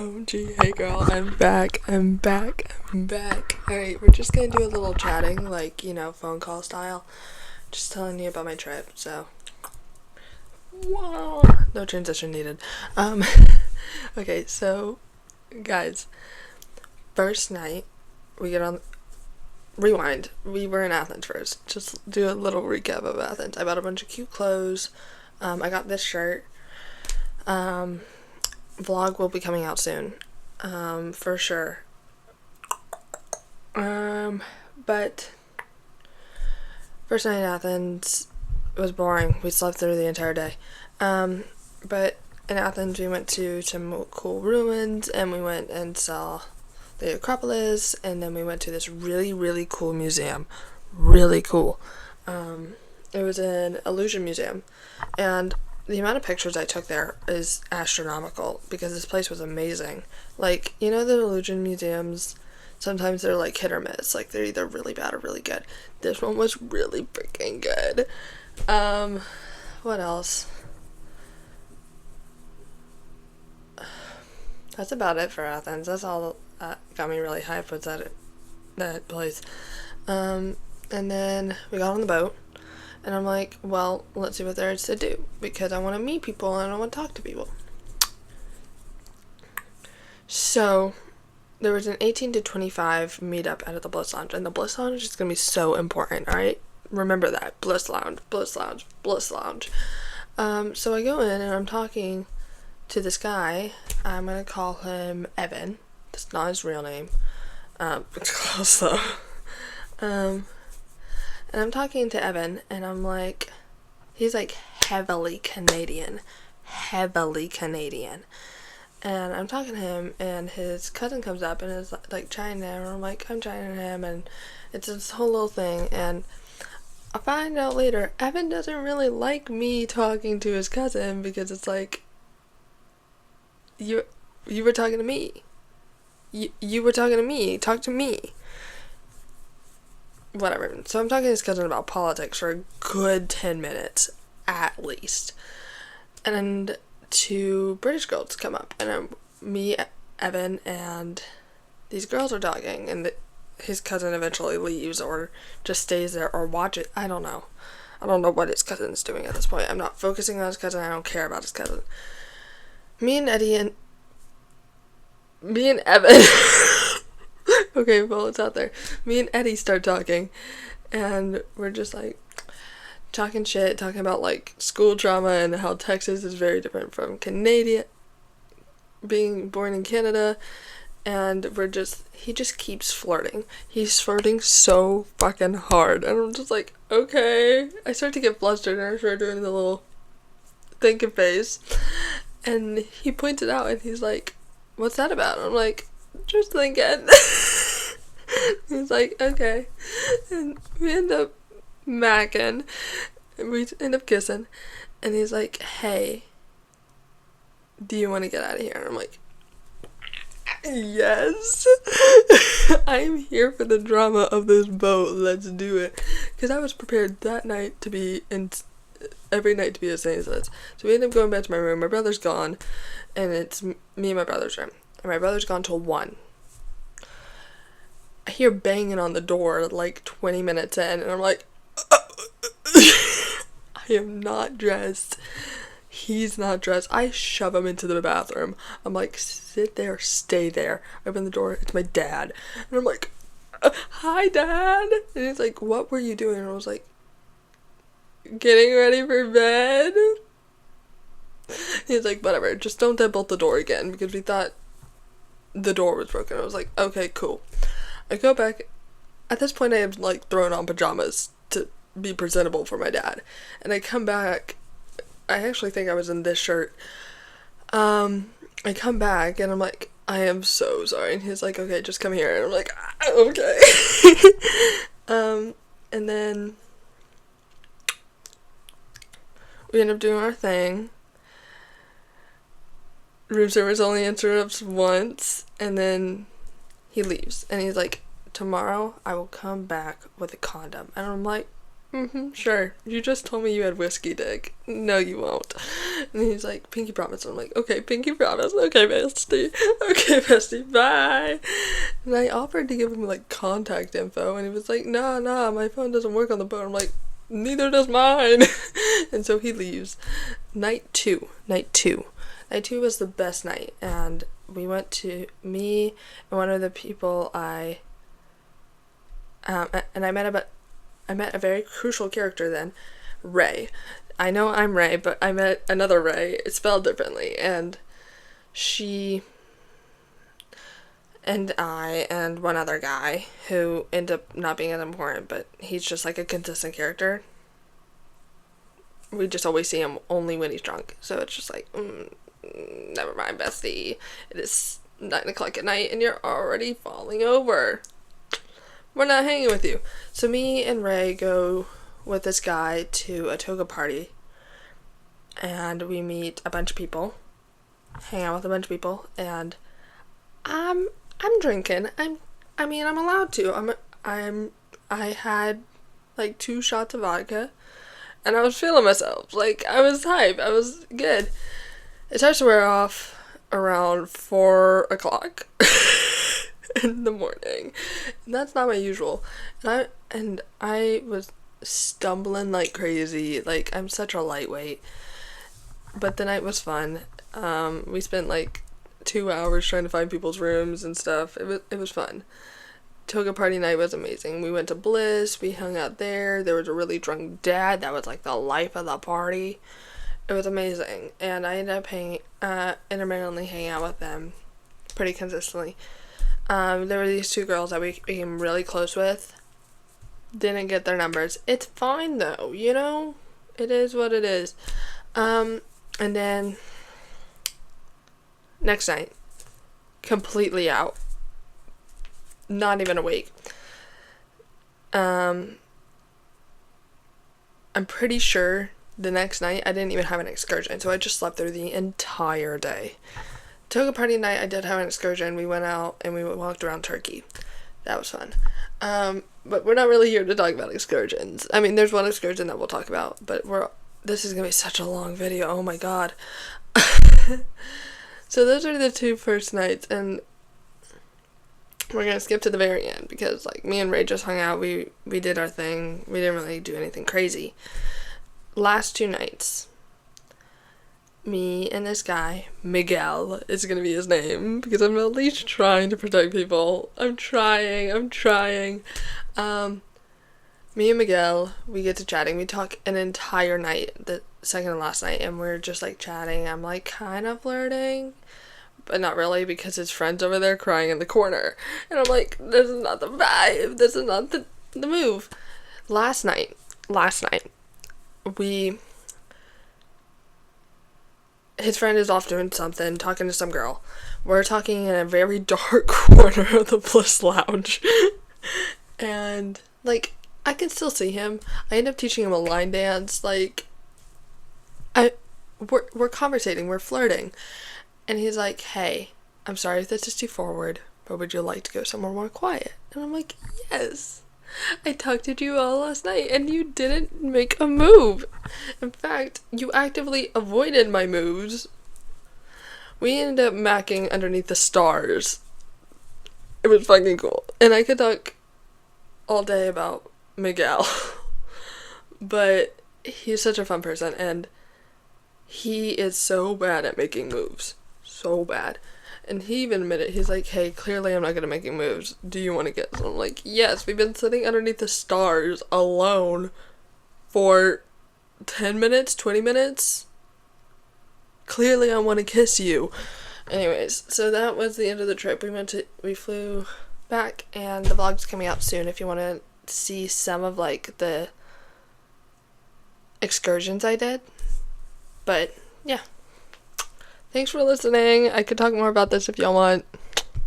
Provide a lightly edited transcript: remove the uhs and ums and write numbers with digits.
OMG, hey girl, I'm back. Alright, we're just gonna do a little chatting, like, phone call style. Just telling you about my trip, so. Wow. No transition needed. Okay, so, guys, first night, we get on. Rewind. We were in Athens first. Just do a little recap of Athens. I bought a bunch of cute clothes. I got this shirt. Vlog will be coming out soon, for sure. But first night in Athens was boring. We slept through the entire day. But in Athens we went to some cool ruins, and we went and saw the Acropolis, and then we went to this really, really cool museum. Really cool. It was an illusion museum, and the amount of pictures I took there is astronomical because this place was amazing. Like, the illusion museums, sometimes they're like hit or miss. Like, they're either really bad or really good. This one was really freaking good. What else? That's about it for Athens. That's all that got me really hyped was that place. And then we got on the boat. And I'm like, well, let's see what there is to do, because I want to meet people and I want to talk to people. So, there was an 18 to 25 meetup out at the Bliss Lounge, and the Bliss Lounge is going to be so important, alright? Remember that. Bliss Lounge, Bliss Lounge, Bliss Lounge. So I go in and I'm talking to this guy. I'm going to call him Evan. That's not his real name. It's close though. And I'm talking to Evan, and I'm like, he's like heavily Canadian. And I'm talking to him, and his cousin comes up and is like chatting to him, and I'm like, I'm chatting to him, and it's this whole little thing. And I find out later, Evan doesn't really like me talking to his cousin, because it's like, you were talking to me. You were talking to me. Talk to me. Whatever. So I'm talking to his cousin about politics for a good 10 minutes, at least. And two British girls come up, and me, Evan, and these girls are talking, and his cousin eventually leaves, or just stays there, or watch it. I don't know. I don't know what his cousin's doing at this point. I'm not focusing on his cousin. I don't care about his cousin. Me and Evan... Okay, well, it's out there. Me and Eddie start talking, and we're just like talking shit, talking about like school trauma and how Texas is very different from Canada, being born in Canada, and he just keeps flirting. He's flirting so fucking hard, and I'm just like, okay. I start to get flustered, and I start doing the little thinking face, and he points it out, and he's like, what's that about? And I'm like, just thinking. He's like, okay. And we end up macking, and we end up kissing, and he's like, hey, do you want to get out of here? And I'm like, yes. I'm here for the drama of this boat. Let's do it. Because I was prepared that night to be every night to be a St. So we end up going back to my room. My brother's gone, and it's me and my brother's room. And my brother's gone till 1. I hear banging on the door like 20 minutes in, and I'm like, I am not dressed. He's not dressed. I shove him into the bathroom. I'm like, sit there, stay there. I open the door, it's my dad. And I'm like, hi, Dad. And he's like, what were you doing? And I was like, getting ready for bed. He's like, whatever, just don't deadbolt the door again, because we thought the door was broken. I was like, okay, cool. I go back. At this point, I have like thrown on pajamas to be presentable for my dad, and I come back. I actually think I was in this shirt. I come back, and I'm like, I am so sorry. And he's like, okay, just come here. And I'm like, okay. And then we end up doing our thing. Room service only interrupts once, and then he leaves, and he's like, tomorrow I will come back with a condom. And I'm like, Sure. You just told me you had whiskey dick. No, you won't. And he's like, pinky promise. And I'm like, okay, pinky promise. Okay, bestie. Okay, bestie. Bye. And I offered to give him, like, contact info. And he was like, nah, my phone doesn't work on the boat. I'm like, neither does mine. And so he leaves. Night two. Night two was the best night. And we went to, me and one of the people and I met a very crucial character then, Ray. I know I'm Ray, but I met another Ray. It's spelled differently, and she and I and one other guy who end up not being as important, but he's just like a consistent character. We just always see him only when he's drunk, so it's just like, never mind, bestie. It is 9 o'clock at night, and you're already falling over. We're not hanging with you. So me and Ray go with this guy to a toga party. And we meet a bunch of people. Hang out with a bunch of people. And I'm drinking. I'm allowed to. I had like 2 shots of vodka. And I was feeling myself. Like, I was hype. I was good. It starts to wear off around 4 o'clock. In the morning, and that's not my usual, and I was stumbling like crazy. Like, I'm such a lightweight, but the night was fun. We spent like 2 hours trying to find people's rooms and stuff. It was fun. Toga party night was amazing. We went to Bliss, we hung out there. There was a really drunk dad that was like the life of the party. It was amazing, and I ended up intermittently hanging out with them pretty consistently. There were these 2 girls that we became really close with. Didn't get their numbers. It's fine though, you know? It is what it is. And then next night, completely out. Not even awake. I'm pretty sure the next night I didn't even have an excursion, so I just slept through the entire day. Toga party night, I did have an excursion. We went out and we walked around Turkey. That was fun. But we're not really here to talk about excursions. I mean, there's one excursion that we'll talk about, but this is gonna be such a long video. Oh my god. So those are the 2 first nights, and we're gonna skip to the very end because, like, me and Ray just hung out. We did our thing. We didn't really do anything crazy. Last 2 nights, me and this guy, Miguel, is gonna be his name, because I'm at least trying to protect people. I'm trying. Me and Miguel, we get to chatting. We talk an entire night, the second and last night, and we're just, like, chatting. I'm, like, kind of flirting, but not really, because his friend's over there crying in the corner. And I'm like, this is not the vibe. This is not the move. Last night, his friend is off doing something, talking to some girl. We're talking in a very dark corner of the Bliss Lounge. And, like, I can still see him. I end up teaching him a line dance. Like, we're conversating, we're flirting. And he's like, hey, I'm sorry if this is too forward, but would you like to go somewhere more quiet? And I'm like, yes. I talked to you all last night, and you didn't make a move. In fact, you actively avoided my moves. We ended up macking underneath the stars. It was fucking cool. And I could talk all day about Miguel. But he's such a fun person, and he is so bad at making moves. So bad. And he even admitted, he's like, hey, clearly I'm not good at making moves. Do you want to get some? I'm like, yes, we've been sitting underneath the stars alone for 10 minutes, 20 minutes. Clearly I want to kiss you. Anyways, so that was the end of the trip. We flew back, and the vlog's coming out soon if you want to see some of, like, the excursions I did. But, yeah. Thanks for listening. I could talk more about this if y'all want.